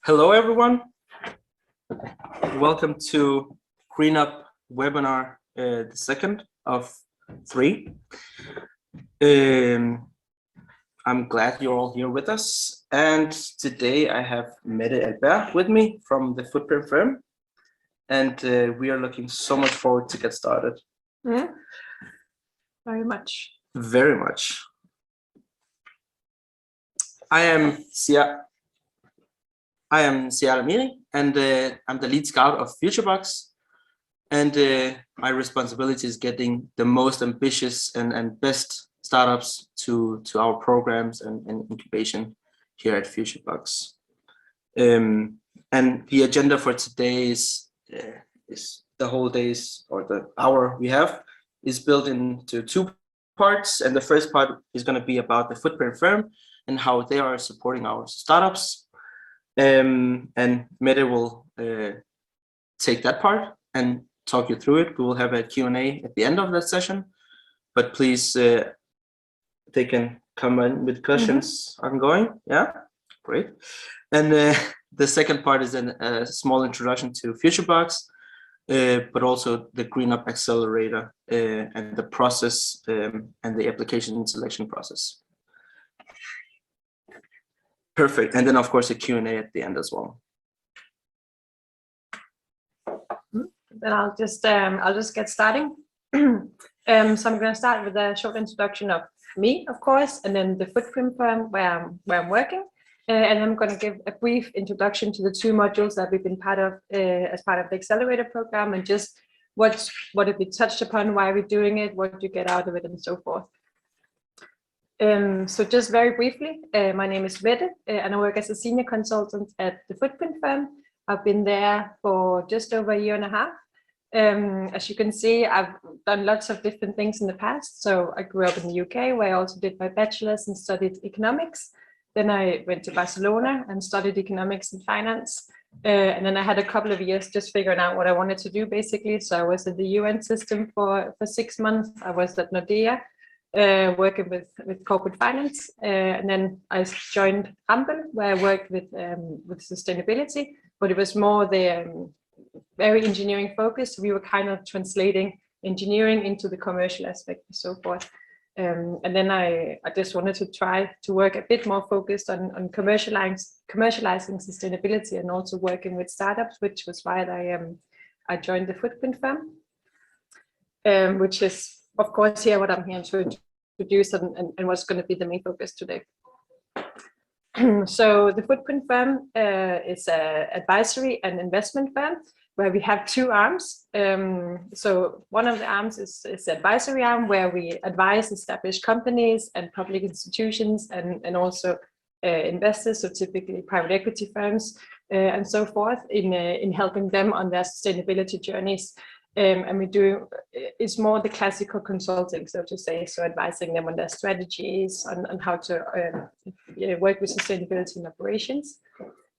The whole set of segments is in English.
Hello, everyone. Welcome to GreenUP webinar, the second of 3. I'm glad you're all here with us. And today I have Mette Albert with me from the Footprint firm. And we are looking so much forward to get started. Very much. Very much. I am Sia Amini, and I'm the lead scout of FutureBox. And my responsibility is getting the most ambitious and best startups to our programs and incubation here at FutureBox. And the agenda for today is the whole days, or the hour we have, is built into 2 parts. And the first part is going to be about the Footprint firm and how they are supporting our startups. And Mette will take that part and talk you through it. We will have a Q&A at the end of that session, but please, they can come in with questions ongoing. Yeah, great. And the second part is a small introduction to FutureBox, but also the GreenUP Accelerator and the process and the application selection process. Perfect. And then, of course, a Q&A at the end as well. Then I'll just get starting. So I'm going to start with a short introduction of me, of course, and then the Footprint firm where I'm working. And I'm going to give a brief introduction to the 2 modules that we've been part of as part of the Accelerator program, and just what have we touched upon, why we're doing it, what you get out of it, and so forth. So just very briefly, my name is Mette, and I work as a senior consultant at the Footprint firm. I've been there for just over a year and a half. As you can see, I've done lots of different things in the past. So I grew up in the UK, where I also did my bachelor's and studied economics. Then I went to Barcelona and studied economics and finance. And then I had a couple of years just figuring out what I wanted to do, basically. So I was in the UN system for 6 months. I was at Nordea, working with corporate finance. And then I joined Ampel, where I worked with sustainability, but it was more the very engineering focused. We were kind of translating engineering into the commercial aspect and so forth. And then I just wanted to try to work a bit more focused on commercializing sustainability and also working with startups, which was why I joined the Footprint firm, which is, of course, here what I'm here to introduce and what's going to be the main focus today. So the Footprint firm is an advisory and investment firm where we have 2 arms. So one of the arms is the advisory arm, where we advise established companies and public institutions and also investors, so typically private equity firms and so forth, in helping them on their sustainability journeys. And we do, it's more the classical consulting, so to say, so advising them on their strategies, on how to work with sustainability in operations.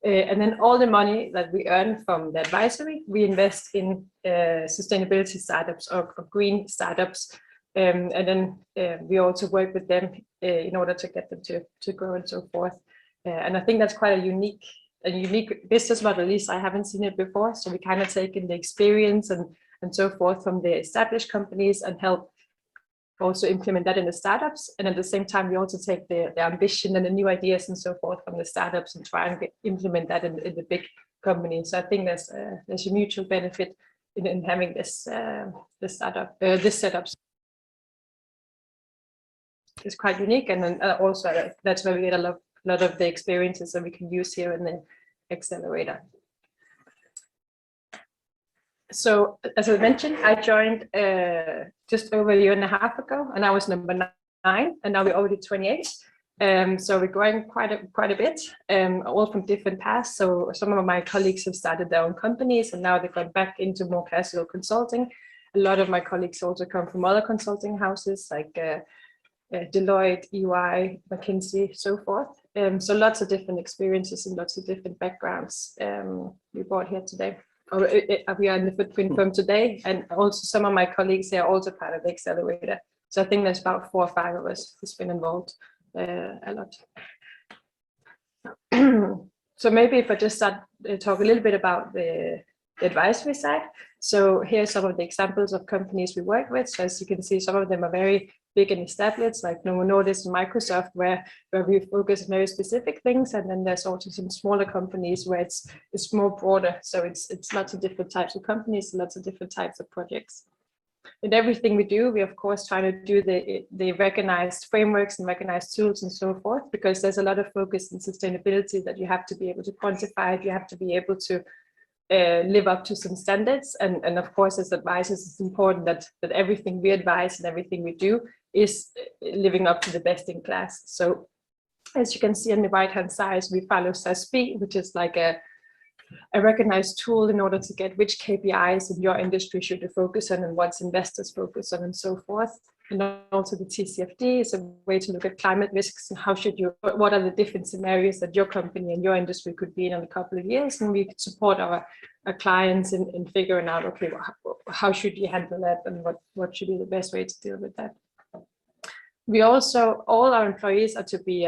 And then all the money that we earn from the advisory, we invest in sustainability startups or green startups. And then we also work with them in order to get them to grow and so forth. And I think that's quite a unique business model. At least I haven't seen it before. So we kind of take in the experience and so forth from the established companies and help also implement that in the startups. And at the same time, we also take the ambition and the new ideas and so forth from the startups and try and implement that in the big company. So I think there's a mutual benefit in having this setup. It's quite unique, and then also that's where we get a lot of the experiences that we can use here in the Accelerator. So as I mentioned, I joined just over a year and a half ago, and I was number 9, and now we're already 28. So we're growing quite a bit, all from different paths. So some of my colleagues have started their own companies, and now they've gone back into more classical consulting. A lot of my colleagues also come from other consulting houses like Deloitte, EY, McKinsey, so forth. So lots of different experiences and lots of different backgrounds we brought here today. We are in the Footprint firm today, and also some of my colleagues are also part of the Accelerator. So I think there's about 4 or 5 of us who's been involved a lot. So maybe if I just start talk a little bit about the advisory side. So here are some of the examples of companies we work with. So as you can see, some of them are very big and established, like Novo Nordisk and Microsoft, where we focus on very specific things. And then there's also some smaller companies where it's more broader. So it's lots of different types of companies, lots of different types of projects. In everything we do, we of course try to do the recognized frameworks and recognized tools and so forth, because there's a lot of focus in sustainability that you have to be able to quantify it, you have to be able to live up to some standards. And of course, as advisors, it's important that everything we advise and everything we do is living up to the best in class. So as you can see on the right-hand side, we follow SASB, which is like a recognized tool in order to get which KPIs in your industry should you focus on and what investors focus on and so forth. And also the TCFD is a way to look at climate risks and what are the different scenarios that your company and your industry could be in a couple of years. And we could support our clients in figuring out, okay, how should you handle that and what should be the best way to deal with that. We also, all our employees are to be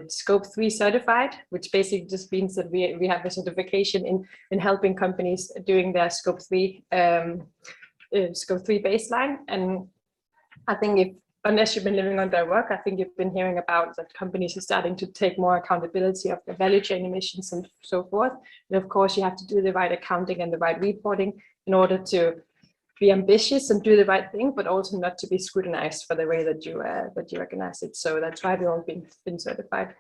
Scope 3 certified, which basically just means that we have a certification in helping companies doing their Scope 3 baseline. And I think unless you've been living on their work, I think you've been hearing about that companies are starting to take more accountability of their value chain emissions and so forth. And of course, you have to do the right accounting and the right reporting in order to be ambitious and do the right thing, but also not to be scrutinized for the way that you recognize it. So that's why we've all been certified.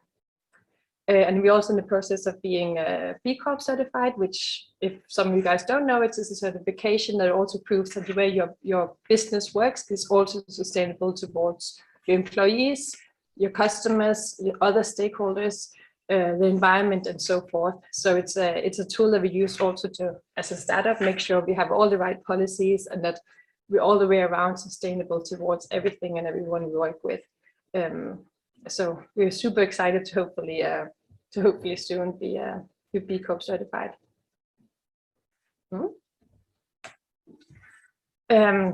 And we're also in the process of being B Corp certified, which, if some of you guys don't know, it's a certification that also proves that the way your business works is also sustainable towards your employees, your customers, your other stakeholders, the environment, and so forth. So it's a tool that we use also to, as a startup, make sure we have all the right policies and that we're all the way around sustainable towards everything and everyone we work with. So we're super excited to hopefully soon be B Corp certified.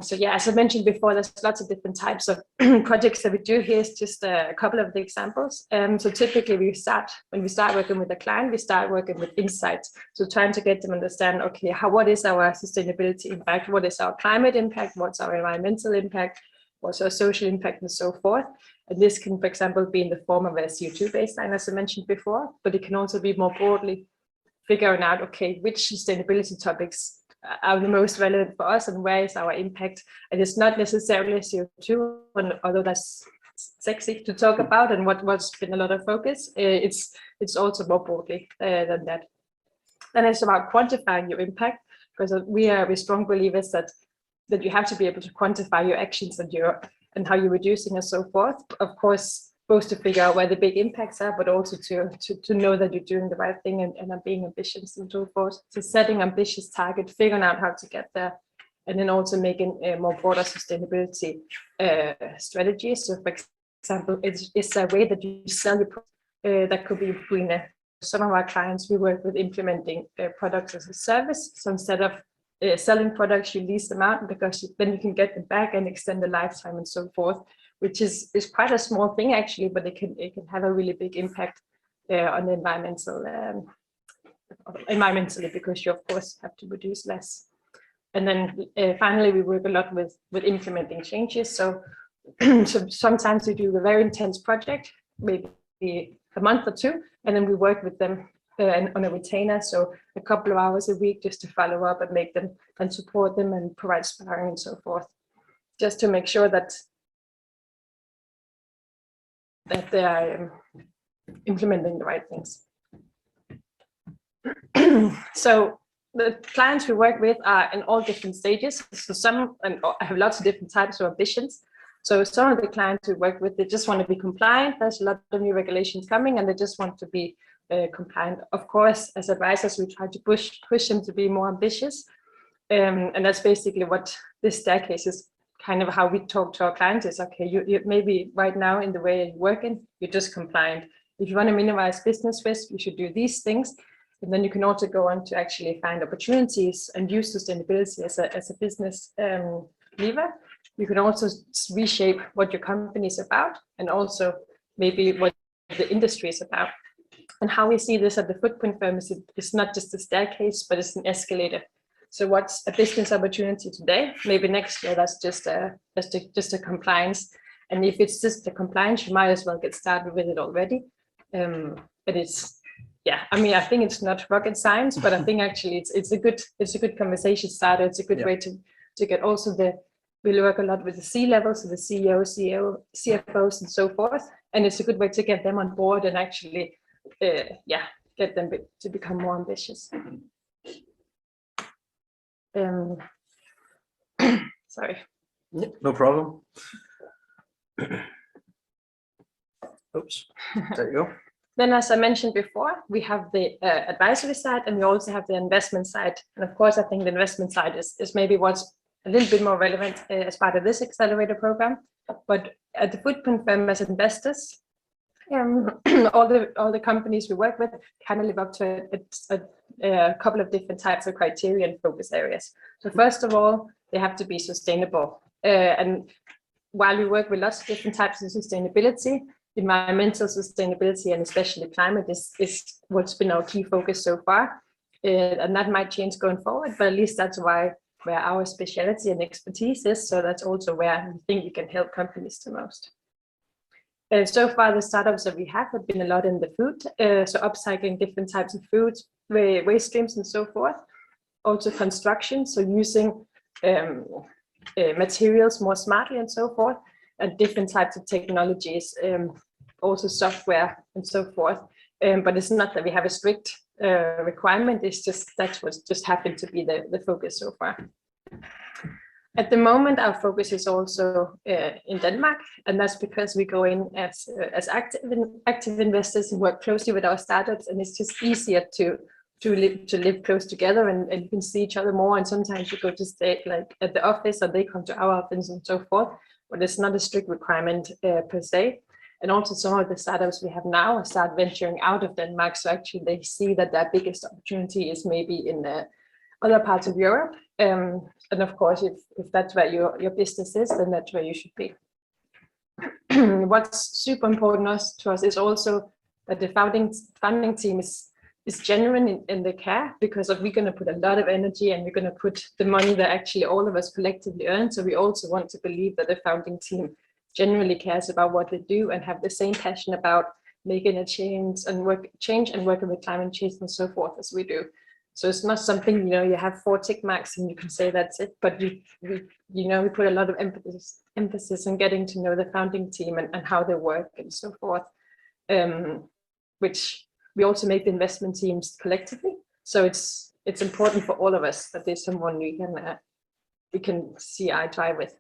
So yeah, as I mentioned before, there's lots of different types of projects that we do. Here's just a couple of the examples. So typically when we start working with a client, we start working with insights. So trying to get them to understand, okay, what is our sustainability impact? What is our climate impact? What's our environmental impact? What's our social impact, and so forth. And this can, for example, be in the form of a CO2 baseline, as I mentioned before, but it can also be more broadly figuring out, okay, which sustainability topics are the most relevant for us and where is our impact. And it's not necessarily CO2, although that's sexy to talk about and what's been a lot of focus. It's also more broadly than that. Then it's about quantifying your impact, because we're strong believers that you have to be able to quantify your actions and how you're reducing and so forth. Of course, both to figure out where the big impacts are, but also to know that you're doing the right thing and are being ambitious and so forth. So setting ambitious target, figuring out how to get there, and then also making a more broader sustainability strategies. So for example, it's a way that you sell your product that could be greener. Some of our clients, we work with implementing products as a service. So instead of selling products, you lease them out, because then you can get them back and extend the lifetime and so forth, which is quite a small thing actually, but it can have a really big impact on the environmentally, because you of course have to produce less. And then finally, we work a lot with implementing changes. So, so sometimes we do a very intense project, maybe a month or two, and then we work with them on a retainer, so a couple of hours a week, just to follow up and make them and support them and provide sparring and so forth, just to make sure that they are implementing the right things. So the clients we work with are in all different stages. So some, and I have lots of different types of ambitions. So some of the clients we work with, they just want to be compliant. There's a lot of new regulations coming and they just want to be compliant. Of course, as advisors, we try to push them to be more ambitious. And that's basically what this staircase is, kind of how we talk to our clients is, okay, you maybe right now in the way you're working, you're just compliant. If you want to minimize business risk, you should do these things. And then you can also go on to actually find opportunities and use sustainability as a business lever. You can also reshape what your company is about and also maybe what the industry is about. And how we see this at the footprint firm is it's not just a staircase, but it's an escalator. So what's a business opportunity today? Maybe next year that's just a compliance. And if it's just a compliance, you might as well get started with it already. But it's, yeah, I mean, I think it's not rocket science, but I think actually it's a good conversation starter. It's a good way to get also we work a lot with the C-level, so the CEO, CFOs, and so forth. And it's a good way to get them on board and actually, get them to become more ambitious. Sorry. Yeah, no problem. Oops, there you go. Then, as I mentioned before, we have the advisory side and we also have the investment side. And of course, I think the investment side is maybe what's a little bit more relevant as part of this accelerator program. But at the footprint firm as investors, all the companies we work with kind of live up to a couple of different types of criteria and focus areas. So first of all, they have to be sustainable. And while we work with lots of different types of sustainability, environmental sustainability and especially climate is what's been our key focus so far. And that might change going forward, but at least that's where our specialty and expertise is. So that's also where we think we can help companies the most. So far, the startups that we have been a lot in the food, so upcycling different types of foods, waste streams and so forth. Also construction, so using materials more smartly and so forth, and different types of technologies, also software and so forth. But it's not that we have a strict requirement, it's just that's what's just happened to be the focus so far. At the moment, our focus is also in Denmark, and that's because we go in as active investors and work closely with our startups, and it's just easier to live close together, and you can see each other more. And sometimes you go to stay like at the office, or they come to our office and so forth. But it's not a strict requirement per se. And also some of the startups we have now start venturing out of Denmark, so actually they see that their biggest opportunity is maybe in other parts of Europe. And of course, if that's where your business is, then that's where you should be. What's super important to us is also that the founding team is genuine in the care, because we're going to put a lot of energy and we're going to put the money that actually all of us collectively earn. So we also want to believe that the founding team genuinely cares about what they do and have the same passion about making a change and working with climate change and so forth as we do. So it's not something, you have 4 tick marks and you can say that's it, but we put a lot of emphasis on getting to know the founding team and how they work and so forth, which we also make the investment teams collectively. So it's important for all of us that there's someone we can see eye to eye with.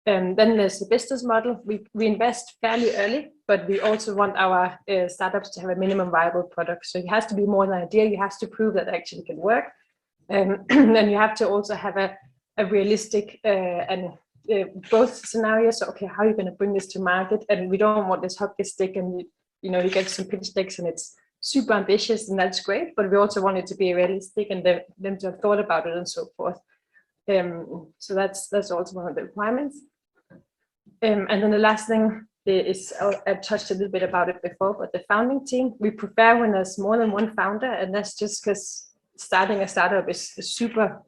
Then there's the business model. We invest fairly early, but we also want our startups to have a minimum viable product. So it has to be more than an idea. You have to prove that it actually can work. And then you have to also have a realistic and both scenarios. So, okay, how are you going to bring this to market? And we don't want this hockey stick and you get some pitch decks and it's super ambitious and that's great, but we also want it to be realistic and them to have thought about it and so forth. So that's also one of the requirements. And then the last thing is, I touched a little bit about it before, but the founding team, we prefer when there's more than one founder, and that's just because starting a startup is super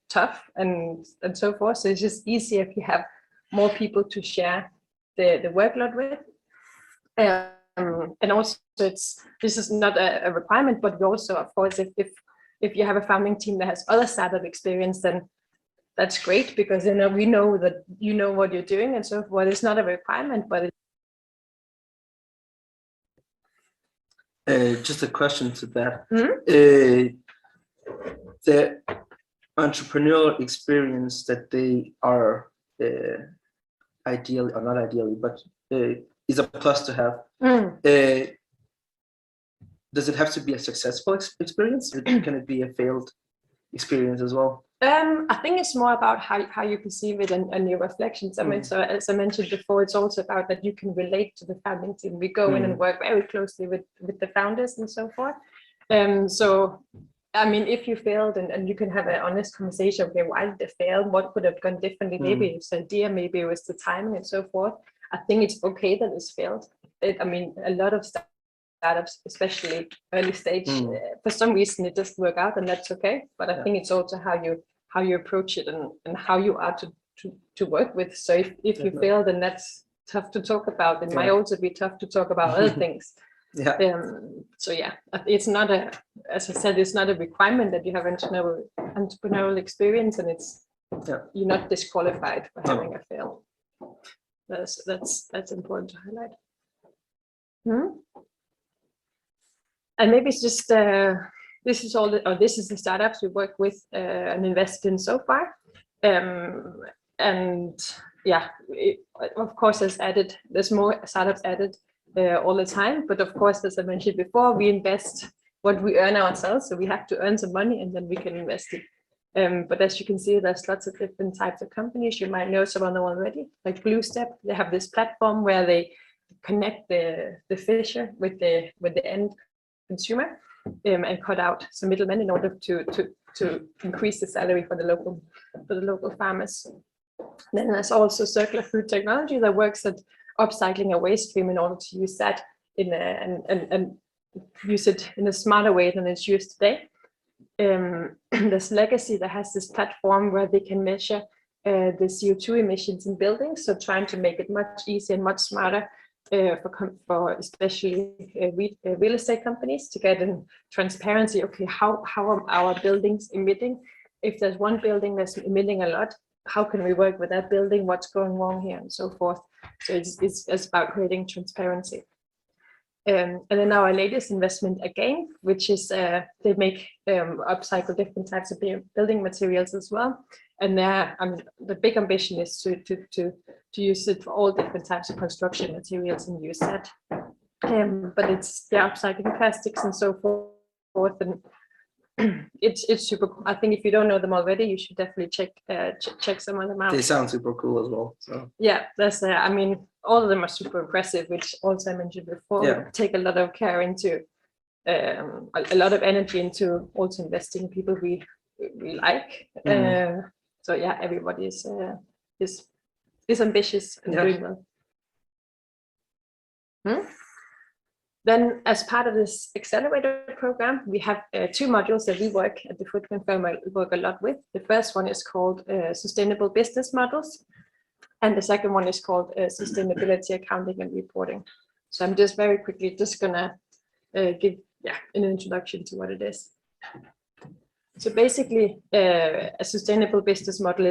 tough and so forth. So it's just easier if you have more people to share the workload with. And also, this is not a requirement, but we also, of course, if you have a founding team that has other startup experience, then that's great, because we know that you know what you're doing and so forth. It's not a requirement, but just a question to that. Mm-hmm. The entrepreneurial experience that they are ideally, or not ideally, but is a plus to have. Does it have to be a successful experience? Can it be a failed experience as well? I think it's more about how you perceive it and your reflections. I mean, so as I mentioned before, it's also about that you can relate to the founding team. We go in and work very closely with the founders and so forth. So, I mean, if you failed and you can have an honest conversation, okay, why did they fail? What could have gone differently? Maybe it's the idea, maybe it was the timing and so forth. I think it's okay that it's failed. I mean, a lot of startups, especially early stage. For some reason, it doesn't work out, and that's okay. But I think it's also how you approach it and how you are to work with. So if you fail, then that's tough to talk about. It might also be tough to talk about other things. So yeah, it's not as I said, it's not a requirement that you have entrepreneurial experience, and it's you're not disqualified for having a fail. That's important to highlight. And maybe it's just this is the startups we work with and invested in so far. And yeah, of course, there's more startups added all the time. But of course, as I mentioned before, we invest what we earn ourselves. So we have to earn some money and then we can invest it. But as you can see, there's lots of different types of companies. You might know some of them already, like BlueStep. They have this platform where they connect the fisher with the end consumer and cut out some middlemen in order to increase the salary for the local farmers. Then there's also circular food technology that works at upcycling a waste stream in order to use that and use it in a smarter way than it's used today. There's Legacy that has this platform where they can measure the CO2 emissions in buildings, so trying to make it much easier and much smarter for especially real estate companies to get in transparency. Okay, how are our buildings emitting? If there's one building that's emitting a lot, how can we work with that building? What's going wrong here, and so forth. So it's about creating transparency. And then our latest investment again, which is they make upcycle different types of building materials as well. And the big ambition is to use it for all different types of construction materials and use that. But it's upcycling plastics and so forth. And it's super cool. I think if you don't know them already, you should definitely check some of them out. They sound super cool as well. So yeah, that's I mean, all of them are super impressive, which also I mentioned before. Take a lot of care into a lot of energy into also investing in people we like. So yeah, everybody is ambitious and doing well. Then, as part of this accelerator program, we have two modules that we work at the Footprint Firm work a lot with. The first one is called Sustainable Business Models, and the second one is called Sustainability Accounting and Reporting. So I'm just very quickly gonna give an introduction to what it is. So basically, a sustainable business model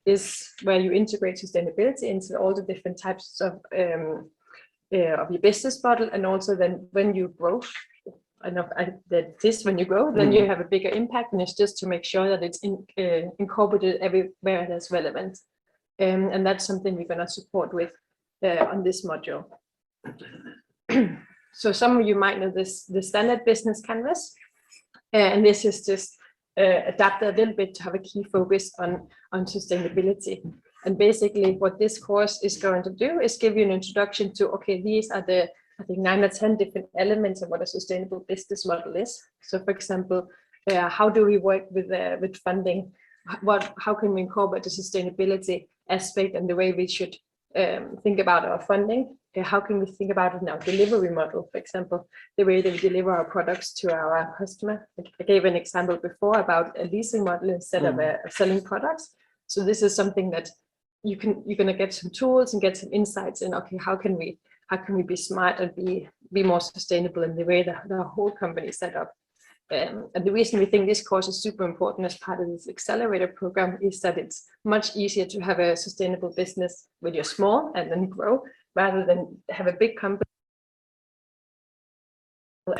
is where you integrate sustainability into all the different types of your business model, and also then when you grow, when you grow, then you have a bigger impact, and it's just to make sure that it's incorporated everywhere that's relevant. And that's something we're going to support with on this module. So some of you might know the standard business canvas, and this is just adapted a little bit to have a key focus on sustainability. And basically what this course is going to do is give you an introduction to, okay, these are the, I think, 9 or 10 different elements of what a sustainable business model is. So for example, how do we work with funding? How can we incorporate the sustainability aspect and the way we should think about our funding? How can we think about it in our delivery model? For example, the way that we deliver our products to our customer. I gave an example before about a leasing model instead of selling products. So this is something that you're going to get some tools and get some insights in. Okay, how can we be smart and be more sustainable in the way that the whole company is set up? And the reason we think this course is super important as part of this accelerator program is that it's much easier to have a sustainable business when you're small and then grow, rather than have a big company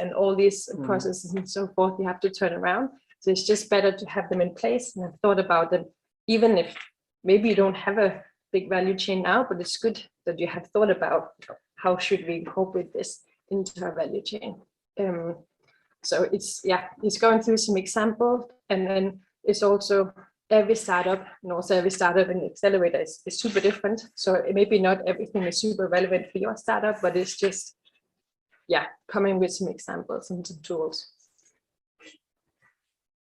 and all these processes and so forth you have to turn around. So it's just better to have them in place. And I've thought about them, even if maybe you don't have a big value chain now, but it's good that you have thought about how should we incorporate this into our value chain. So it's going through some examples, and then it's also every startup, and also every startup in the accelerator is super different. So maybe not everything is super relevant for your startup, but it's just, coming with some examples and some tools.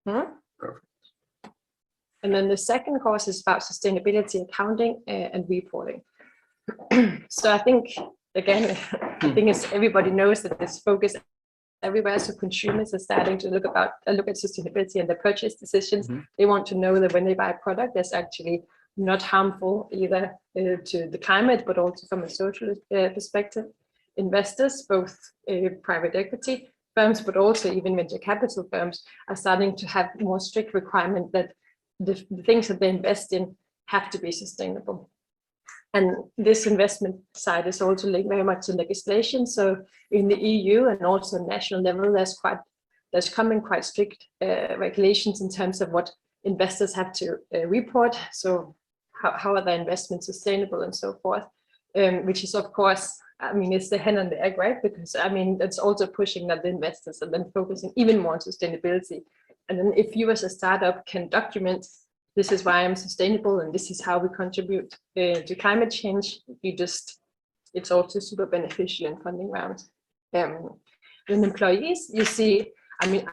Perfect. And then the second course is about sustainability accounting and reporting. So I think again, I think everybody knows that this focus everywhere, so consumers are starting to look at sustainability and their purchase decisions. They want to know that when they buy a product, that's actually not harmful either to the climate, but also from a social perspective. Investors, both private equity firms, but also even venture capital firms, are starting to have more strict requirement that the things that they invest in have to be sustainable. And this investment side is also linked very much to legislation. So in the EU and also national level, there's coming quite strict regulations in terms of what investors have to report. So how are their investments sustainable and so forth, which is, of course, I mean, it's the hen and the egg, right? Because I mean, that's also pushing that the investors are then focusing even more on sustainability. And then if you as a startup can document, this is why I'm sustainable and this is how we contribute to climate change, it's also super beneficial in funding rounds. Then employees, you see, I mean,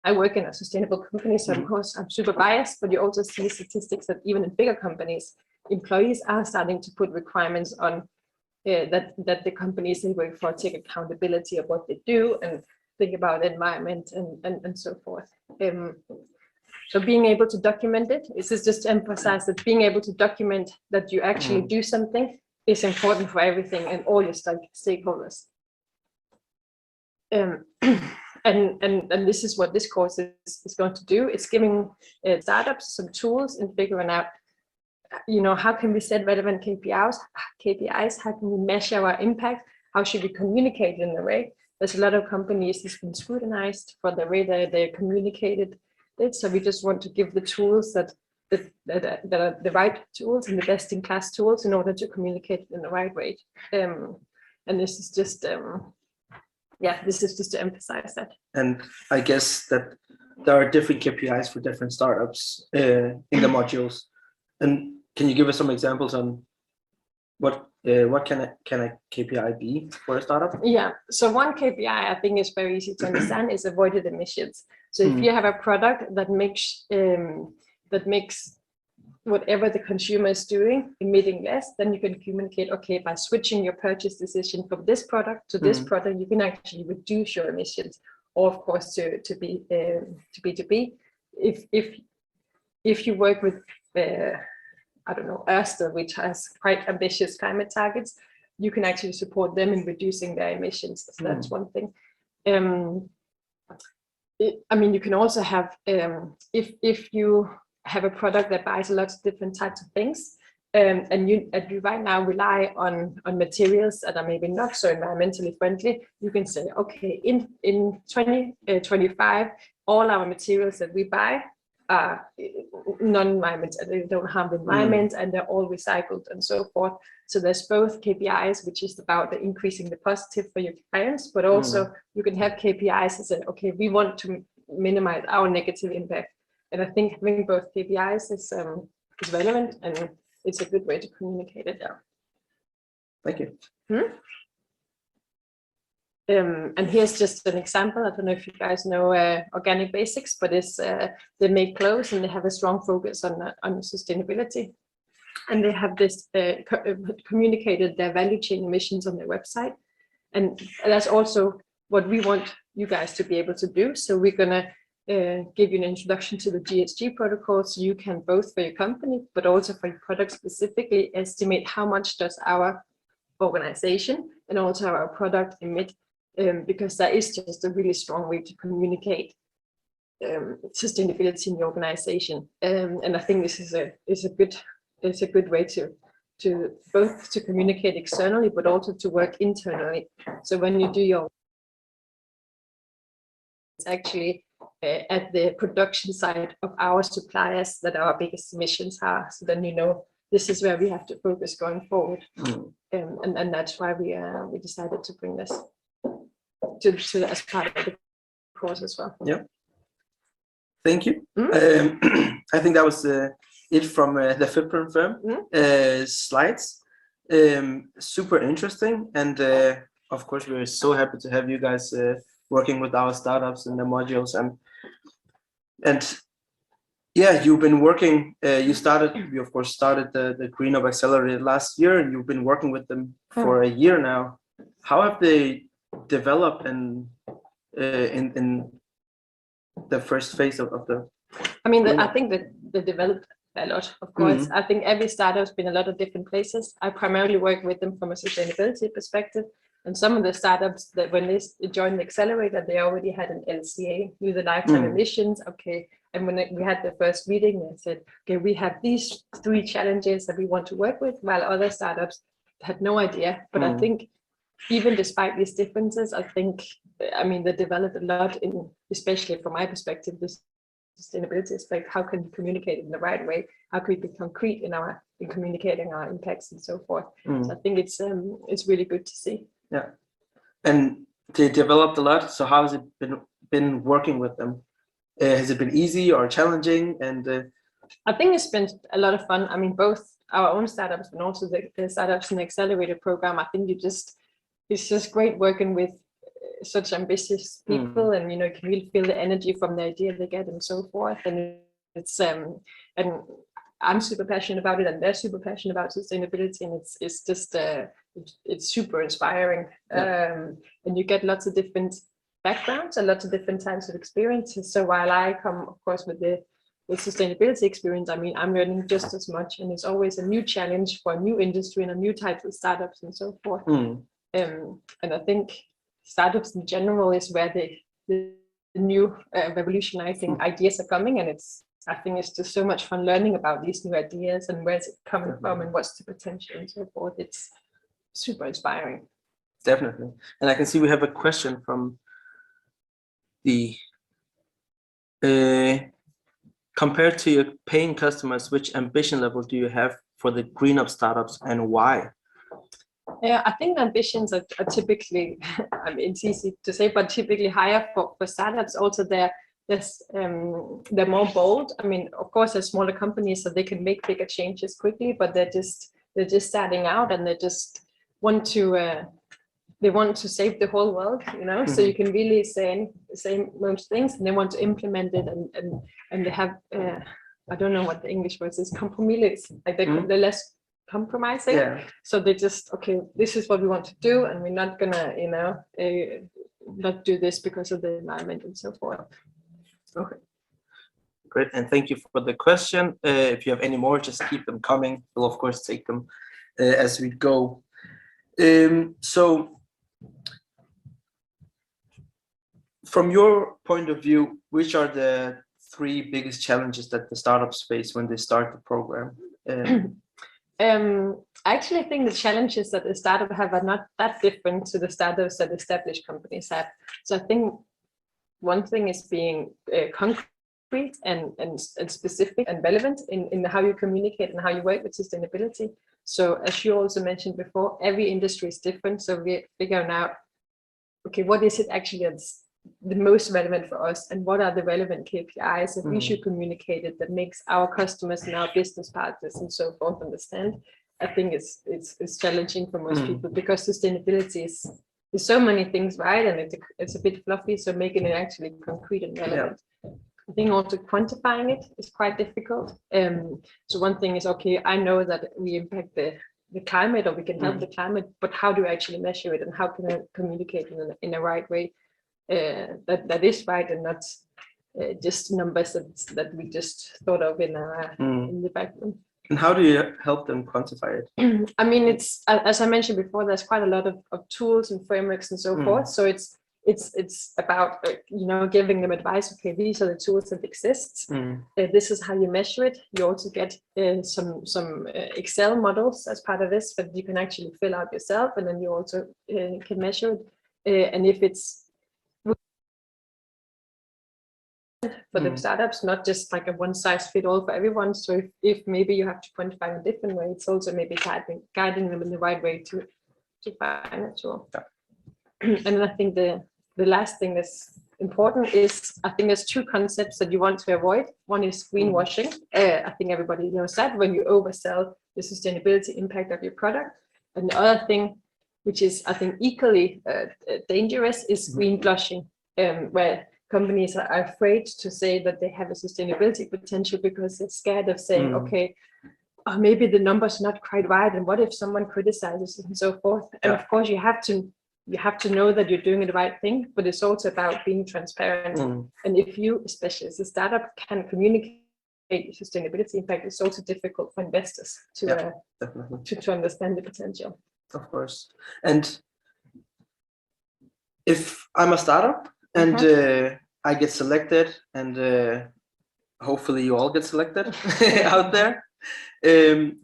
I work in a sustainable company, so of course I'm super biased, but you also see statistics that even in bigger companies, employees are starting to put requirements on that the companies they work for take accountability of what they do and think about the environment and so forth. So being able to document it, this is just to emphasize that being able to document that you actually do something is important for everything and all your stakeholders. And this is what this course is going to do. It's giving startups some tools in figuring out, you know, how can we set relevant KPIs? How can we measure our impact? How should we communicate in the way? There's a lot of companies that's been scrutinized for the way that they communicated it. So we just want to give the tools that are the right tools and the best in class tools in order to communicate in the right way. And this is just, this is just to emphasize that. And I guess that there are different KPIs for different startups in the modules. And can you give us some examples on what can a KPI be for a startup? Yeah, so one KPI I think is very easy to understand is avoided emissions. So if you have a product that makes whatever the consumer is doing emitting less, then you can communicate, okay, by switching your purchase decision from this product to this product, you can actually reduce your emissions. Or of course to B2B. If you work with I don't know, Ørsted, which has quite ambitious climate targets, you can actually support them in reducing their emissions. So that's one thing. I mean, you can also have, if you have a product that buys a lot of different types of things, and you right now rely on materials that are maybe not so environmentally friendly, you can say, okay, in 2025, all our materials that we buy are non-environmental, they don't harm the environment, and they're all recycled and so forth. So there's both KPIs, which is about the increasing the positive for your clients, but also you can have KPIs that say, okay, we want to minimize our negative impact. And I think having both KPIs is relevant and it's a good way to communicate it. Yeah. Thank you. And here's just an example. I don't know if you guys know Organic Basics, but it's they make clothes and they have a strong focus on sustainability. And they have this communicated their value chain emissions on their website. And that's also what we want you guys to be able to do. So we're gonna give you an introduction to the GHG protocol, so you can both for your company, but also for your product specifically, estimate how much does our organization and also our product emit, because that is just a really strong way to communicate sustainability in the organization. And I think this is a good way to both to communicate externally, but also to work internally. So when you do your, it's actually at the production side of our suppliers that our biggest emissions are. So then you know this is where we have to focus going forward, and that's why we decided to bring this to as part of the course as well. Yeah. Thank you. I think that was it from the footprint firm slides. Super interesting, and of course we're so happy to have you guys working with our startups and the modules, and Yeah, you've been working, you of course started the GreenUP Accelerator last year, and you've been working with them for a year now. How have they developed in the first phase of the? I mean, I think that they developed a lot, of course. I think every startup's been a lot of different places. I primarily work with them from a sustainability perspective. And some of the startups that when they joined the Accelerator, they already had an LCA, user lifetime emissions. Okay. And when we had the first meeting, they said, okay, we have these 3 challenges that we want to work with, while other startups had no idea. But I think even despite these differences, I mean, they developed a lot in, especially from my perspective, this sustainability aspect. How can we communicate in the right way? How can we be concrete in communicating our impacts and so forth? So I think it's really good to see. Yeah, and they developed a lot. So how has it been working with them? Has it been easy or challenging? And I think it's been a lot of fun. I mean, both our own startups and also the startups in the Accelerator program. I think it's just great working with such ambitious people, and you can really feel the energy from the idea they get and so forth. And it's and I'm super passionate about it, and they're super passionate about sustainability, and it's just it's super inspiring. And you get lots of different backgrounds and lots of different types of experiences. So while I come, of course, with sustainability experience, I mean, I'm learning just as much, and it's always a new challenge for a new industry and a new type of startups and so forth. And I think startups in general is where the new revolutionizing ideas are coming, and I think it's just so much fun learning about these new ideas and where's it coming from and what's the potential and so forth. It's super inspiring. Definitely. And I can see we have a question from the compared to your paying customers, which ambition level do you have for the GreenUP startups, and why? Yeah, I think the ambitions are typically, I mean, it's easy to say, but typically higher for startups. Also, they're more bold. I mean, of course, they're smaller companies, so they can make bigger changes quickly, but they're just starting out, and they just want to save the whole world, So you can really say most things, and they want to implement it, and they have I don't know what the English word is, compromise, like they're less compromising. So they just, okay, this is what we want to do, and we're not gonna not do this because of the environment and so forth. Okay, great, and thank you for the question. If you have any more, just keep them coming. We'll of course take them as we go. So from your point of view, which are the 3 biggest challenges that the startups face when they start the program? I actually think the challenges that the startup have are not that different to the startups that established companies have. So I think one thing is being concrete and specific and relevant in how you communicate and how you work with sustainability. So as you also mentioned before, every industry is different. So we're figuring out, okay, what is it actually that's the most relevant for us, and what are the relevant KPIs that we should communicate it that makes our customers and our business partners and so forth understand. I think it's challenging for most people, because sustainability is so many things, right? And it's a bit fluffy, so making it actually concrete and relevant. I think also quantifying it is quite difficult. So one thing is, okay, I know that we impact the climate, or we can help the climate, but how do I actually measure it, and how can I communicate in a right way that is right, and not just numbers that we just thought of in the background. And how do you help them quantify it? I mean, it's, as I mentioned before, there's quite a lot of tools and frameworks and so forth. So it's about giving them advice. Okay, these are the tools that exist. This is how you measure it. You also get some Excel models as part of this that you can actually fill out yourself, and then you also can measure it. And if it's for the startups, not just like a one size fit all for everyone. So if maybe you have to quantify in a different way, it's also maybe guiding them in the right way to find it. So, and then I think the last thing that's important is, I think there's 2 concepts that you want to avoid. One is greenwashing. I think everybody knows that, when you oversell the sustainability impact of your product. And the other thing, which is I think equally dangerous, is green blushing, where companies are afraid to say that they have a sustainability potential because they're scared of saying, okay, maybe the numbers are not quite right, and what if someone criticizes it and so forth. And of course, you have to know that you're doing the right thing, but it's also about being transparent. And if you, especially as a startup, can communicate sustainability impact, it's also difficult for investors to understand the potential. Of course. And if I'm a startup and I get selected, and hopefully you all get selected out there,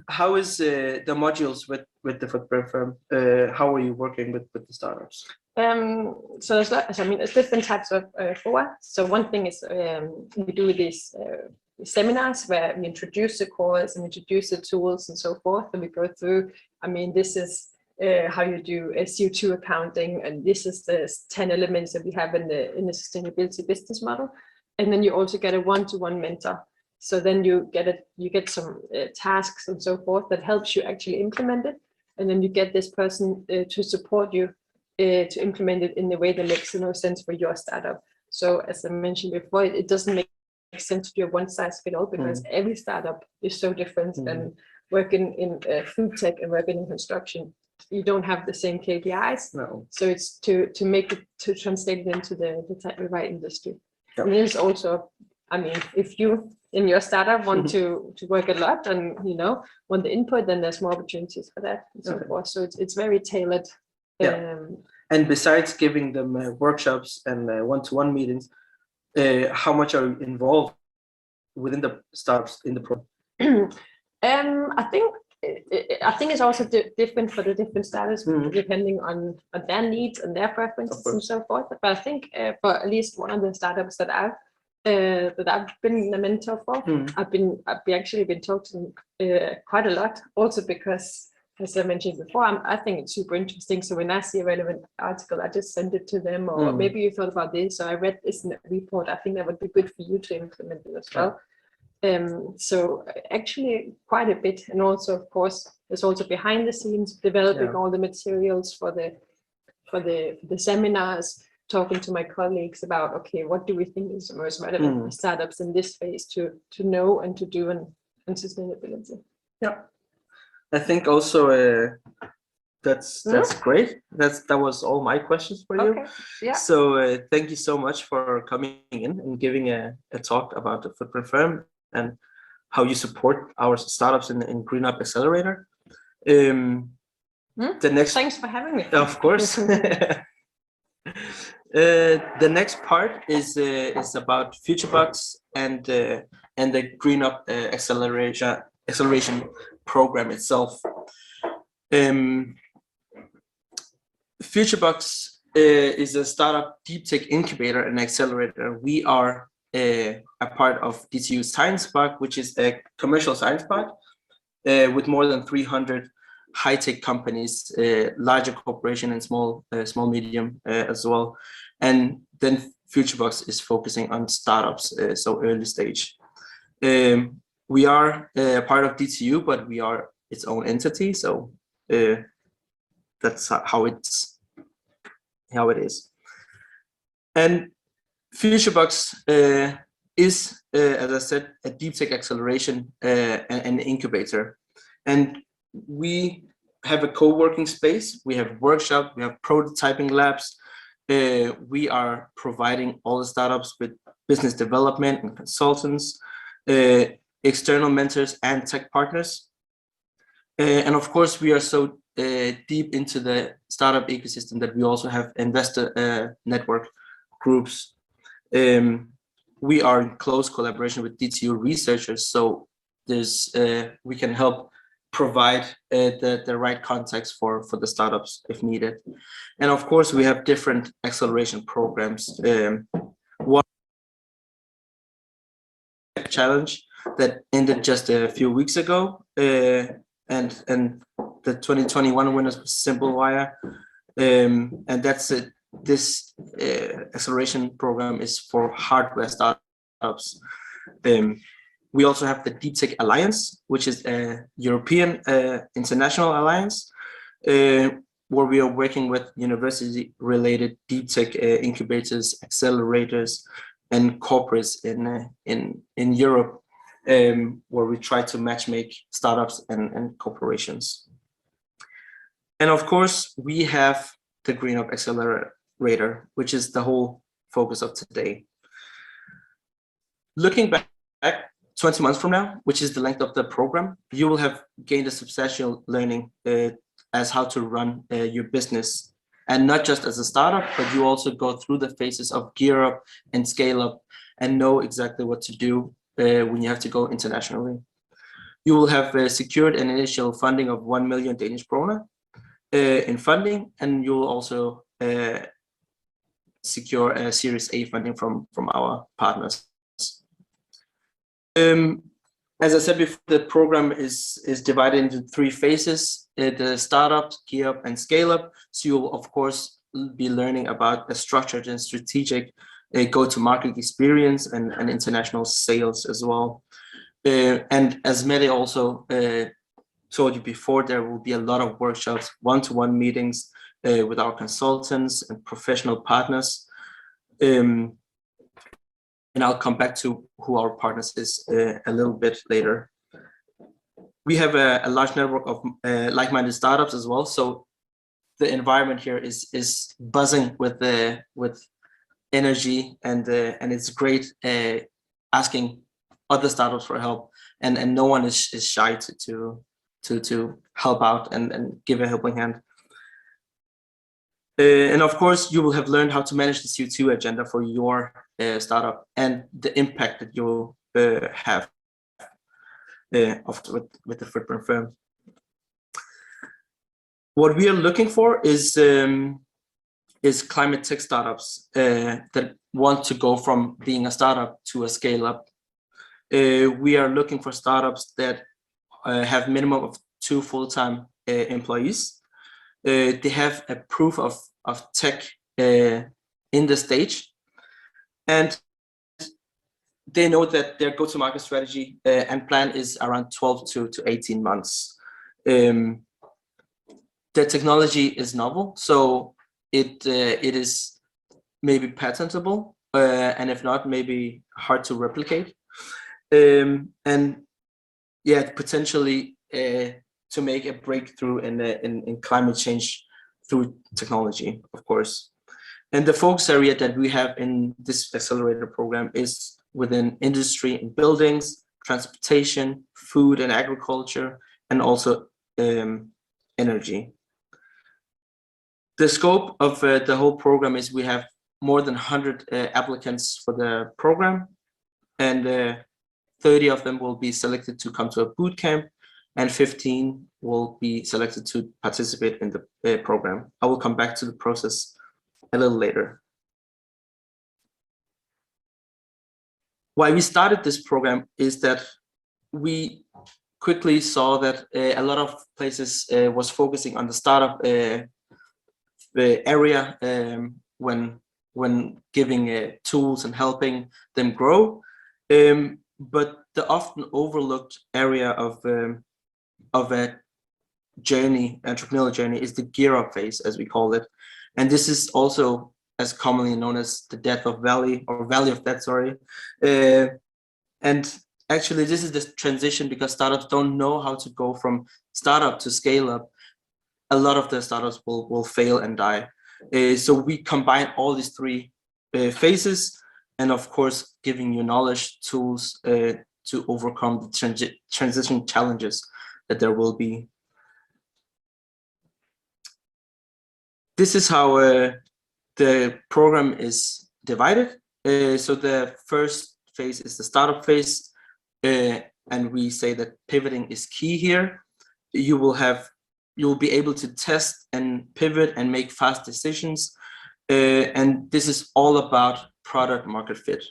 how is the modules with the footprint firm? How are you working with the startups? So there's different types of FOA. So one thing is we do these seminars where we introduce the course and introduce the tools and so forth, and we go through, this is how you do CO2 accounting, and this is the 10 elements that we have in the sustainability business model. And then you also get a one-to-one mentor. So then you get some tasks and so forth that helps you actually implement it, and then you get this person to support you to implement it in the way that makes sense for your startup. So as I mentioned before, it doesn't make sense to do a one-size-fits-all because every startup is so different. And working in food tech and working in construction, you don't have the same KPIs. No. So it's to translate it into the right industry. Yep. And there's also, if you in your startup want to work a lot and want the input, then there's more opportunities for that and so forth. So it's very tailored. And besides giving them workshops and one-to-one meetings, how much are you involved within the startups in the program? I think it's also different for the different startups depending on their needs and their preferences and so forth. But I think for at least one of the startups that I've been a mentor for, I've actually been talking quite a lot. Also because, as I mentioned before, I think it's super interesting. So when I see a relevant article, I just send it to them, or maybe you thought about this, or I read this in a report. I think that would be good for you to implement it as well. So actually quite a bit, and also of course there's also behind the scenes developing all the materials for the seminars, talking to my colleagues about what do we think is the most relevant for startups in this phase to know and to do in sustainability. I think also that's great. That was all my questions for you. So thank you so much for coming in and giving a talk about the footprint firm and how you support our startups in GreenUP Accelerator. The next. Thanks for having me. Of course. The next part is about FutureBucks and the GreenUP acceleration program itself. FutureBucks is a startup deep tech incubator and accelerator. We are a part of DTU Science Park, which is a commercial science park with more than 300 high-tech companies, larger corporation and small medium as well. And then FutureBucks is focusing on startups, so early stage. We are part of DTU, but we are its own entity. So that's how it is. And FutureBucks is, as I said, a deep tech acceleration and incubator. And we have a co-working space, we have workshops, we have prototyping labs. We are providing all the startups with business development and consultants, external mentors and tech partners. And of course, we are so deep into the startup ecosystem that we also have investor network groups. We are in close collaboration with DTU researchers, so we can help provide the right context for the startups if needed. And of course, we have different acceleration programs. One challenge that ended just a few weeks ago, and the 2021 winners was SimpleWire, and that's it. This acceleration program is for hardware startups. We also have the Deep Tech Alliance, which is a European international alliance. where we are working with university-related deep tech incubators, accelerators, and corporates in Europe, where we try to matchmake startups and corporations. And of course, we have the GreenUP Accelerator, which is the whole focus of today. Looking back 20 months from now, which is the length of the program, you will have gained a substantial learning as how to run your business, and not just as a startup, but you also go through the phases of gear up and scale up and know exactly what to do when you have to go internationally. You will have secured an initial funding of 1 million Danish kroner in funding, and you will also secure a Series A funding from our partners. As I said before, the program is divided into 3 phases: the startup, gear up, and scale up. So you will, of course, be learning about a structured and strategic go-to-market experience and international sales as well. And as Mette also told you before, there will be a lot of workshops, one-to-one meetings with our consultants and professional partners. And I'll come back to who our partners is a little bit later. We have a large network of like-minded startups as well. So the environment here is buzzing with energy, and it's great asking other startups for help, and no one is shy to help out and give a helping hand. And of course, you will have learned how to manage the CO2 agenda for your startup and the impact that you'll have with the footprint firm. What we are looking for is climate tech startups that want to go from being a startup to a scale up. We are looking for startups that have minimum of 2 full-time employees. They have a proof of tech in the stage, and they know that their go-to-market strategy and plan is around 12 to 18 months. The technology is novel, so it is maybe patentable, and if not, maybe hard to replicate. And yeah, potentially to make a breakthrough in climate change through technology, of course. And the focus area that we have in this accelerator program is within industry and buildings, transportation, food and agriculture, and also energy. The scope of the whole program is we have more than 100 applicants for the program, and 30 of them will be selected to come to a boot camp, and 15 will be selected to participate in the program. I will come back to the process a little later. Why we started this program is that we quickly saw that a lot of places was focusing on the startup area when giving tools and helping them grow. But the often overlooked area of a journey, entrepreneurial journey, is the gear up phase, as we call it. And this is also as commonly known as the death of valley, or valley of death, sorry. And actually this is the transition, because startups don't know how to go from startup to scale up. A lot of the startups will fail and die. So we combine all these 3 phases, and of course giving you knowledge, tools to overcome the transition challenges that there will be. This is how the program is divided. So the first phase is the startup phase, and we say that pivoting is key here. You will be able to test and pivot and make fast decisions, and this is all about product market fit.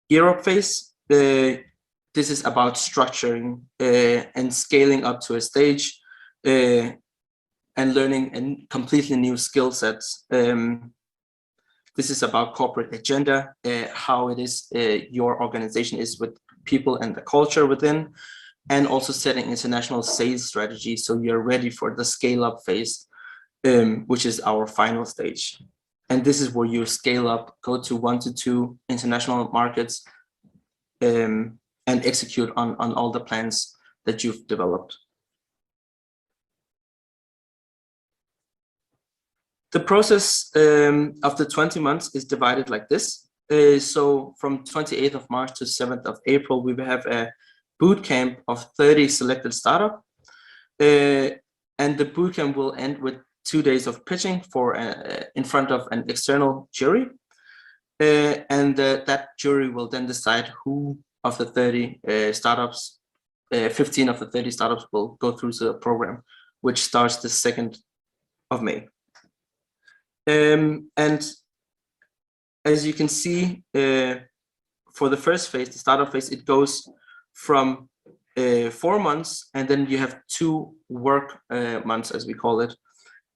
Gear up phase, this is about structuring and scaling up to a stage, and learning a completely new skill sets. This is about corporate agenda, how it is your organization is with people and the culture within. and also setting international sales strategy so you're ready for the scale-up phase, which is our final stage. And this is where you scale up, go to 1 to 2 international markets, and execute on all the plans that you've developed. The process of the 20 months is divided like this. So from 28th of March to 7th of April, we will have a boot camp of 30 selected startup. And the boot camp will end with 2 days of pitching for in front of an external jury. And that jury will then decide who of the 30 startups, 15 of the 30 startups will go through the program, which starts the 2nd of May. And as you can see, for the first phase, the startup phase, it goes from 4 months, and then you have 2 work months, as we call it.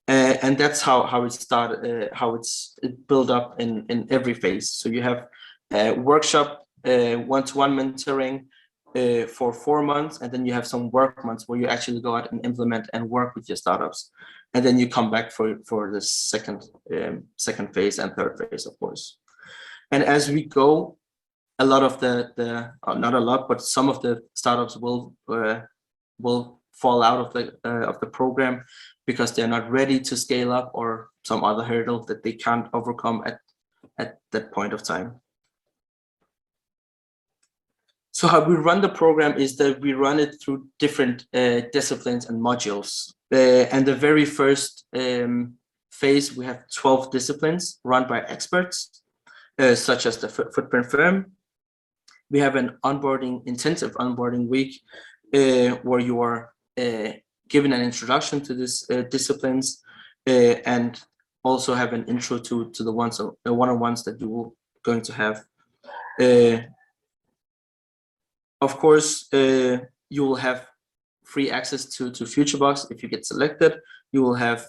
And that's how it started, how it's built up in every phase. So you have a workshop, one-to-one mentoring for 4 months, and then you have some work months where you actually go out and implement and work with your startups. And then you come back for the second phase and third phase, of course. And as we go, a lot of not a lot, but some of the startups will fall out of the program because they're not ready to scale up, or some other hurdle that they can't overcome at that point of time. So how we run the program is that we run it through different disciplines and modules. And the very first phase, we have 12 disciplines run by experts, such as the footprint firm. We have an intensive onboarding week where you are given an introduction to these disciplines, and also have an intro to the one-on-ones that you will going to have. Of course, you will have free access to FutureBox if you get selected. You will have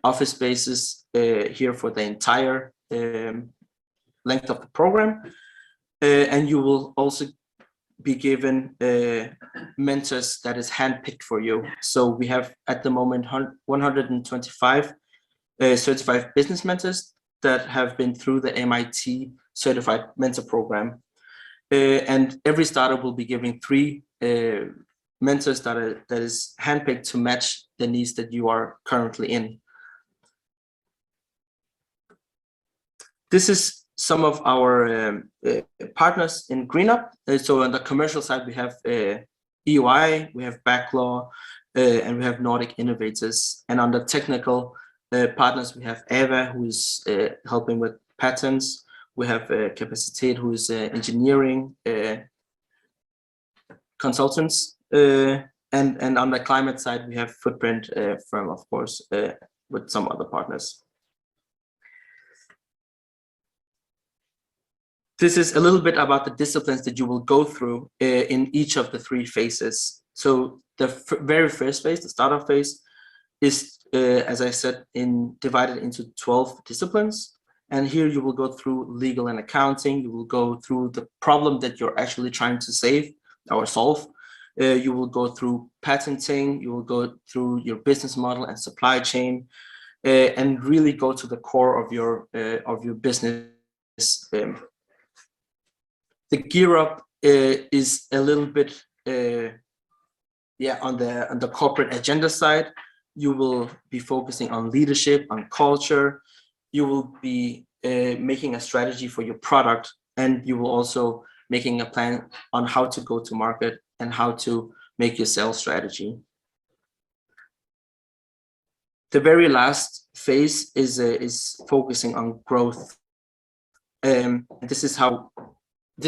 office spaces here for the entire length of the program, and you will also be given mentors that is handpicked for you. So we have at the moment 125 certified business mentors that have been through the MIT certified mentor program. And every startup will be giving 3 mentors that is handpicked to match the needs that you are currently in. This is some of our partners in GreenUP. So on the commercial side, we have EY, we have Backlaw, and we have Nordic Innovators. And on the technical partners, we have Ava, who is helping with patents. We have Capacitate, who is engineering consultants. And on the climate side, we have Footprint firm, of course, with some other partners. This is a little bit about the disciplines that you will go through in each of the 3 phases. So the very first phase, the startup phase, is, as I said, divided into 12 disciplines. And here you will go through legal and accounting. You will go through the problem that you're actually trying to save or solve. You will go through patenting. You will go through your business model and supply chain, and really go to the core of your business. The gear up is a little bit on the corporate agenda side. You will be focusing on leadership, on culture. You will be making a strategy for your product, and you will also making a plan on how to go to market and how to make your sales strategy. The very last phase is focusing on growth. This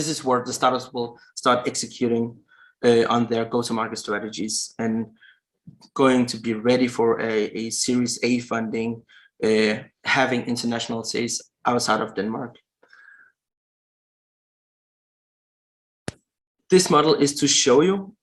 is where the startups will start executing on their go-to-market strategies and going to be ready for a Series A funding, having international sales outside of Denmark. This model is to show you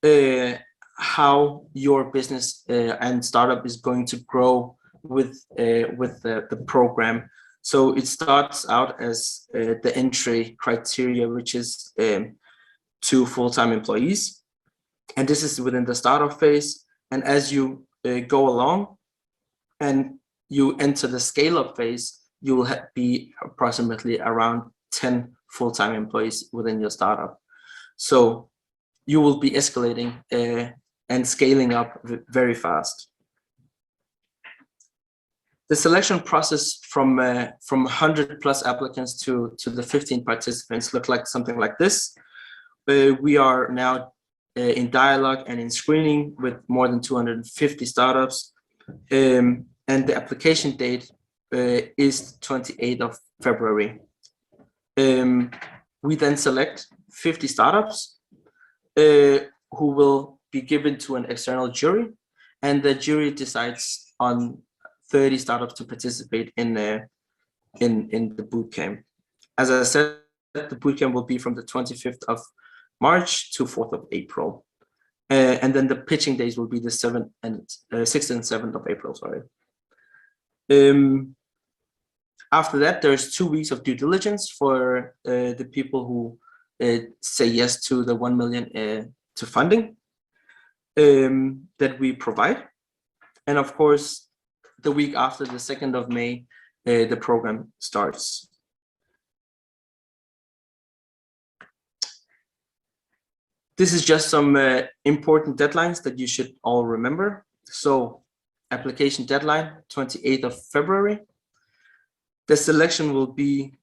how your business and startup is going to grow with the program. So it starts out as the entry criteria, which is 2 full-time employees. And this is within the startup phase. And as you go along and you enter the scale-up phase, you will be approximately around 10 full-time employees within your startup. So you will be escalating and scaling up very fast. The selection process from 100 plus applicants to the 15 participants look like something like this. We are now in dialogue and in screening with more than 250 startups. And the application date is 28th of February. We then select 50 startups who will be given to an external jury, and the jury decides on 30 startups to participate in the bootcamp. As I said, the bootcamp will be from the 25th of March to 4th of April. And then the pitching days will be the 6th and 7th of April, sorry. After that, there's 2 weeks of due diligence for the people who say yes to the 1 million to funding that we provide. And of course, the week after the 2nd of May, the program starts. This is just some important deadlines that you should all remember. So application deadline, 28th of February. The selection will be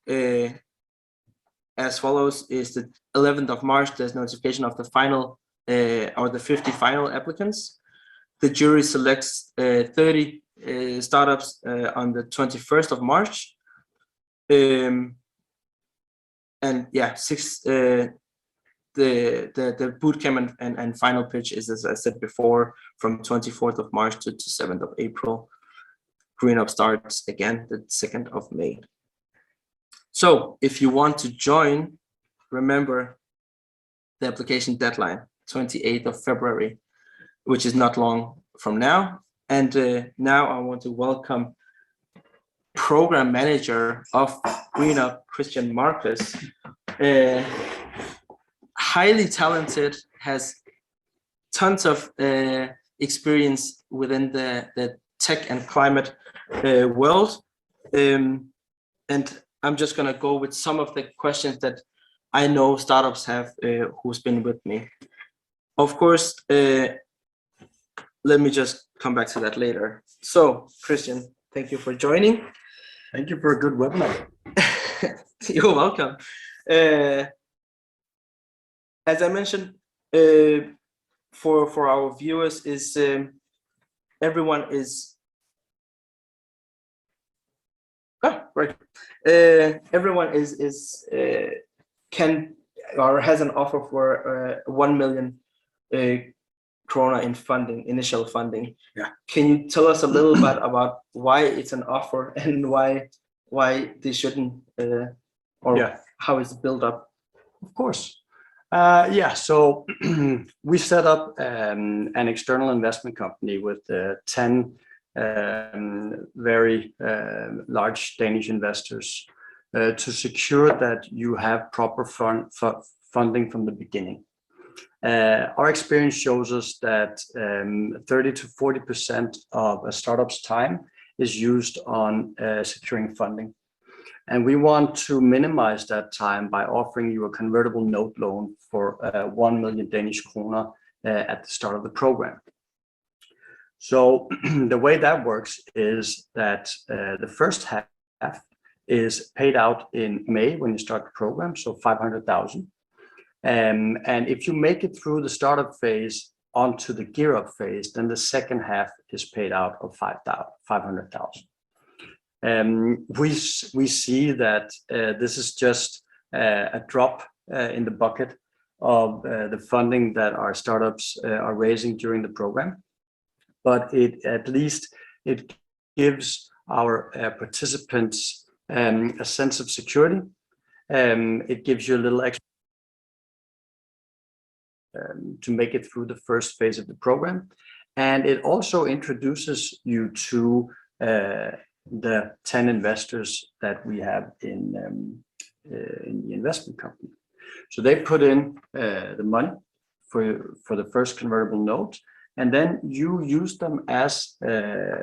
as follows: is the 11th of March, there's notification of the final or the 50 final applicants. The jury selects 30 startups on the 21st of March. And yeah, the bootcamp and final pitch is, as I said before, from 24th of March to 7th of April. GreenUP starts again the 2nd of May. So if you want to join, remember the application deadline, 28th of February, which is not long from now. And now I want to welcome Program Manager of GreenUP, Christian Marcus. Highly talented, has tons of experience within the tech and climate world. And I'm just gonna go with some of the questions that I know startups have who's been with me. Of course, let me just come back to that later. So, Christian, thank you for joining. Thank you for a good webinar. You're welcome. As I mentioned, for our viewers, is everyone is right. Everyone is can or has an offer for 1 million krona in funding, initial funding. Yeah. Can you tell us a little bit about why it's an offer and why they shouldn't how it's built up? Of course. So we set up an external investment company with 10 very large Danish investors to secure that you have proper funding from the beginning. Our experience shows us that 30 to 40% of a startup's time is used on securing funding. And we want to minimize that time by offering you a convertible note loan for 1 million Danish kroner at the start of the program. So the way that works is that the first half is paid out in May when you start the program, so 500,000. And if you make it through the startup phase onto the gear up phase, then the second half is paid out of 500,000. We see that this is just a drop in the bucket of the funding that our startups are raising during the program, but at least it gives our participants a sense of security. It gives you a little extra to make it through the first phase of the program, and it also introduces you to the 10 investors that we have in the investment company. So they put in the money for the first convertible note, and then you use them as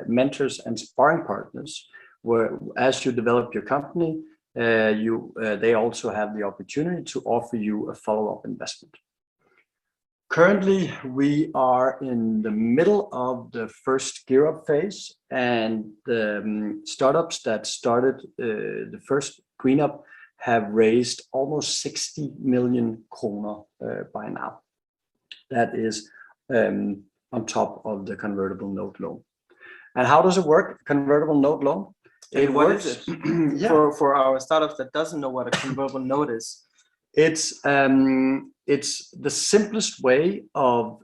mentors and sparring partners, where as you develop your company, they also have the opportunity to offer you a follow-up investment. Currently, we are in the middle of the first GreenUP phase, and the startups that started the first GreenUP have raised almost 60 million kroner by now. That is on top of the convertible note loan. And how does it work? Convertible note loan? And what is it? Yeah. For our startups that doesn't know what a convertible note is. It's the simplest way of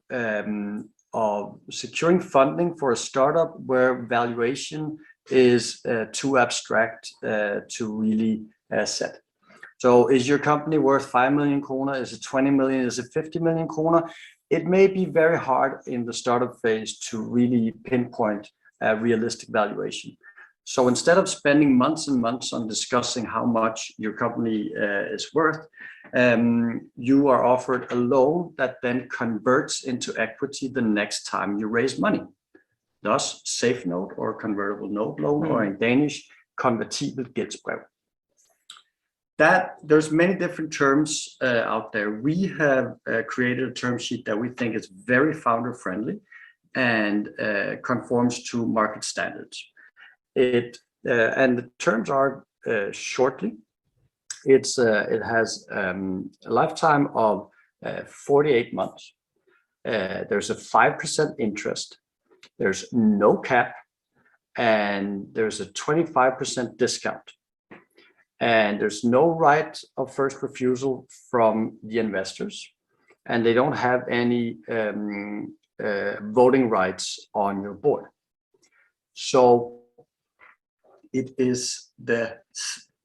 securing funding for a startup where valuation is too abstract to really set. So is your company worth 5 million kroner? Is it 20 million? Is it 50 million kroner? It may be very hard in the startup phase to really pinpoint a realistic valuation. So instead of spending months and months on discussing how much your company is worth, you are offered a loan that then converts into equity the next time you raise money. Thus, safe note or convertible note loan, or in Danish, konvertibelt gældsbrev. That there's many different terms out there. We have created a term sheet that we think is very founder friendly and conforms to market standards. And the terms are shortly. It has a lifetime of 48 months. There's a 5% interest. There's no cap, and there's a 25% discount. And there's no right of first refusal from the investors, and they don't have any voting rights on your board. So it is the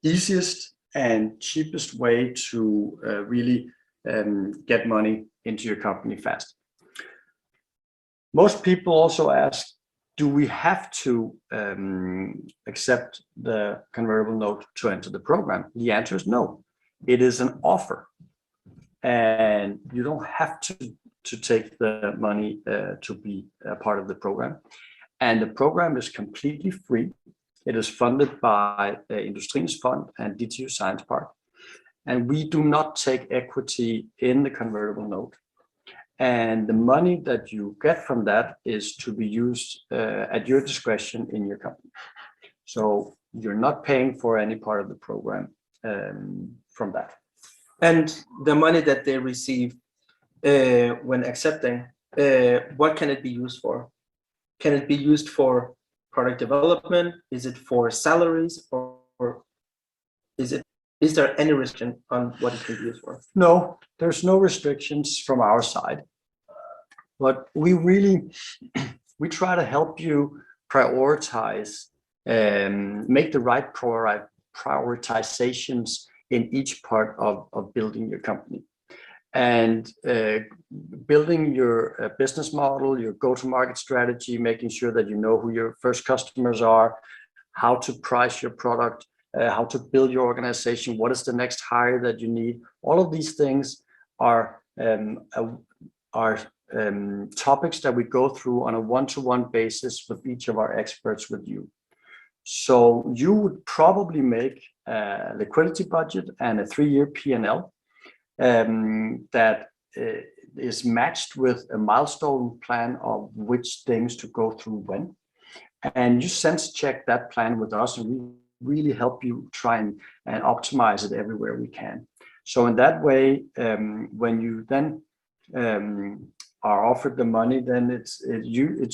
easiest and cheapest way to really get money into your company fast. Most people also ask, do we have to accept the convertible note to enter the program? The answer is no. It is an offer, and you don't have to take the money to be a part of the program. And the program is completely free. It is funded by Industriens Fund and DTU Science Park. And we do not take equity in the convertible note. And the money that you get from that is to be used at your discretion in your company. So you're not paying for any part of the program from that. And the money that they receive when accepting, what can it be used for? Can it be used for product development? Is it for salaries, or is there any restriction on what it can be used for? No, there's no restrictions from our side. But we try to help you prioritize and make the right prioritizations in each part of building your company. And building your business model, your go-to-market strategy, making sure that you know who your first customers are, how to price your product, how to build your organization, what is the next hire that you need. All of these things are topics that we go through on a one-to-one basis with each of our experts with you. So you would probably make a liquidity budget and a 3-year P&L that is matched with a milestone plan of which things to go through when. And you sense check that plan with us, and we really help you try and optimize it everywhere we can. So in that way, when you then are offered the money, then it's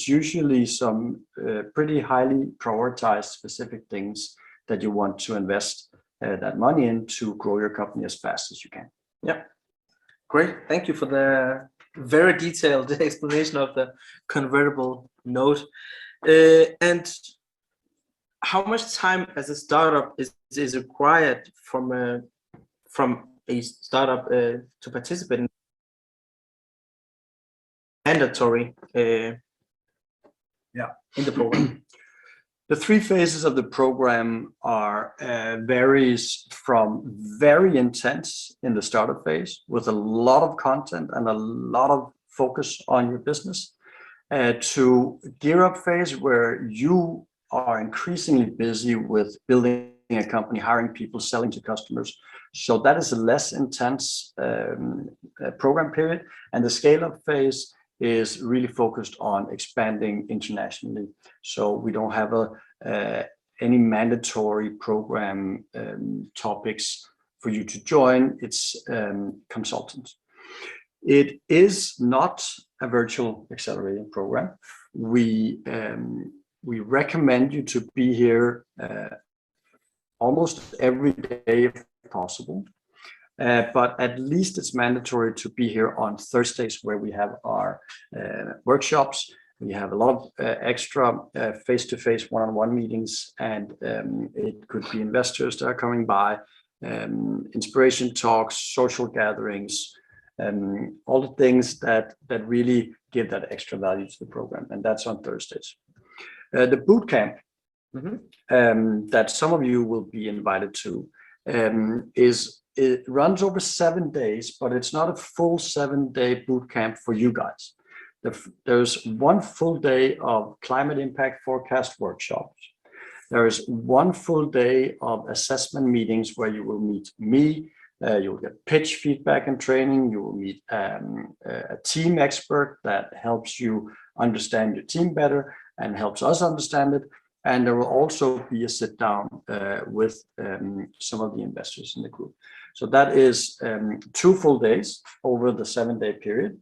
usually some pretty highly prioritized specific things that you want to invest that money in to grow your company as fast as you can. Yeah, great. Thank you for the very detailed explanation of the convertible note. And how much time as a startup is required from a startup to participate in mandatory in the program? The 3 phases of the program are varies from very intense in the startup phase with a lot of content and a lot of focus on your business to gear up phase where you are increasingly busy with building a company, hiring people, selling to customers. So that is a less intense program period. And the scale-up phase is really focused on expanding internationally. So we don't have any mandatory program topics for you to join. It's consultants. It is not a virtual accelerator program. We recommend you to be here almost every day if possible. But at least it's mandatory to be here on Thursdays where we have our workshops. We have a lot of extra face-to-face one-on-one meetings, and it could be investors that are coming by, inspiration talks, social gatherings, all the things that really give that extra value to the program, and that's on Thursdays. The boot camp that some of you will be invited to it runs over 7 days, but it's not a full 7-day boot camp for you guys. There's 1 full day of climate impact forecast workshops. There is 1 full day of assessment meetings where you will meet me. You'll get pitch feedback and training. You will meet a team expert that helps you understand your team better and helps us understand it. And there will also be a sit down with some of the investors in the group. So that is 2 full days over the 7-day period.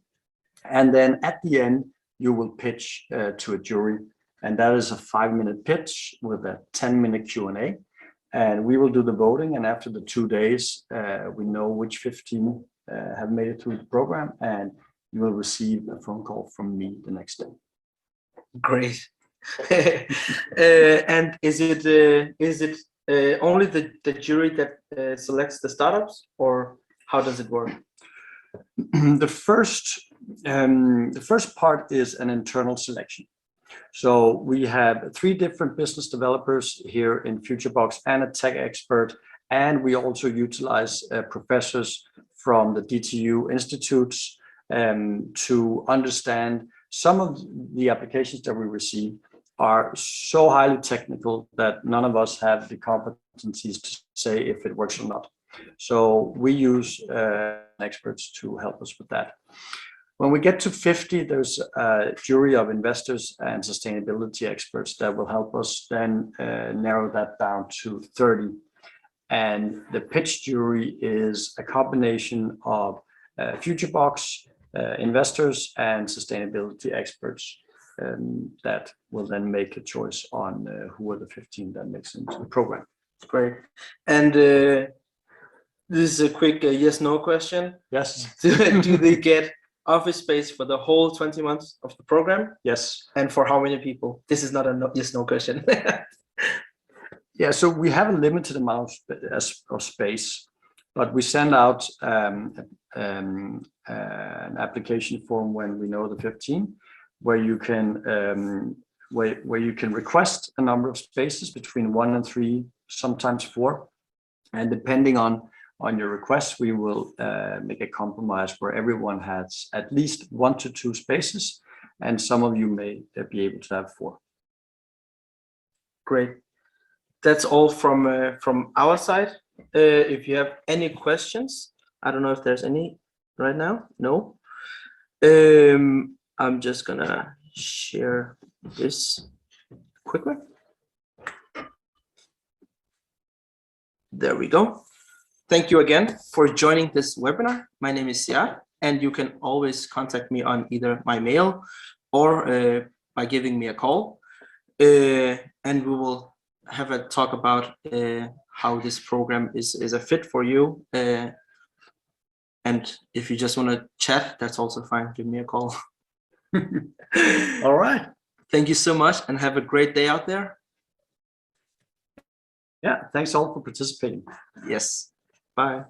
And then at the end, you will pitch to a jury. And that is a 5-minute pitch with a 10-minute Q&A. And we will do the voting. And after the 2 days, we know which 15 have made it through the program. And you will receive a phone call from me the next day. Great. And is it only the jury that selects the startups, or how does it work? The first part is an internal selection. So we have 3 different business developers here in FutureBox and a tech expert, and we also utilize professors from the DTU institutes to understand some of the applications that we receive are so highly technical that none of us have the competencies to say if it works or not. So we use experts to help us with that. When we get to 50, there's a jury of investors and sustainability experts that will help us then narrow that down to 30. And the pitch jury is a combination of FutureBox investors and sustainability experts that will then make a choice on who are the 15 that makes into the program. Great. And this is a quick yes/no question. Yes. Do they get office space for the whole 20 months of the program? Yes. And for how many people? This is not a yes/no question. Yeah, so we have a limited amount of space, but we send out an application form when we know the 15, where you can request a number of spaces between 1 and 3, sometimes 4, and depending on your request, we will make a compromise where everyone has at least 1 to 2 spaces, and some of you may be able to have 4. Great. That's all from our side. If you have any questions, I don't know if there's any right now. No. I'm just gonna share this quickly. There we go. Thank you again for joining this webinar. My name is Siad, and you can always contact me on either my mail or by giving me a call. And we will have a talk about how this program is a fit for you. And if you just want to chat, that's also fine. Give me a call. All right. Thank you so much and have a great day out there. Yeah, thanks all for participating. Yes. Bye.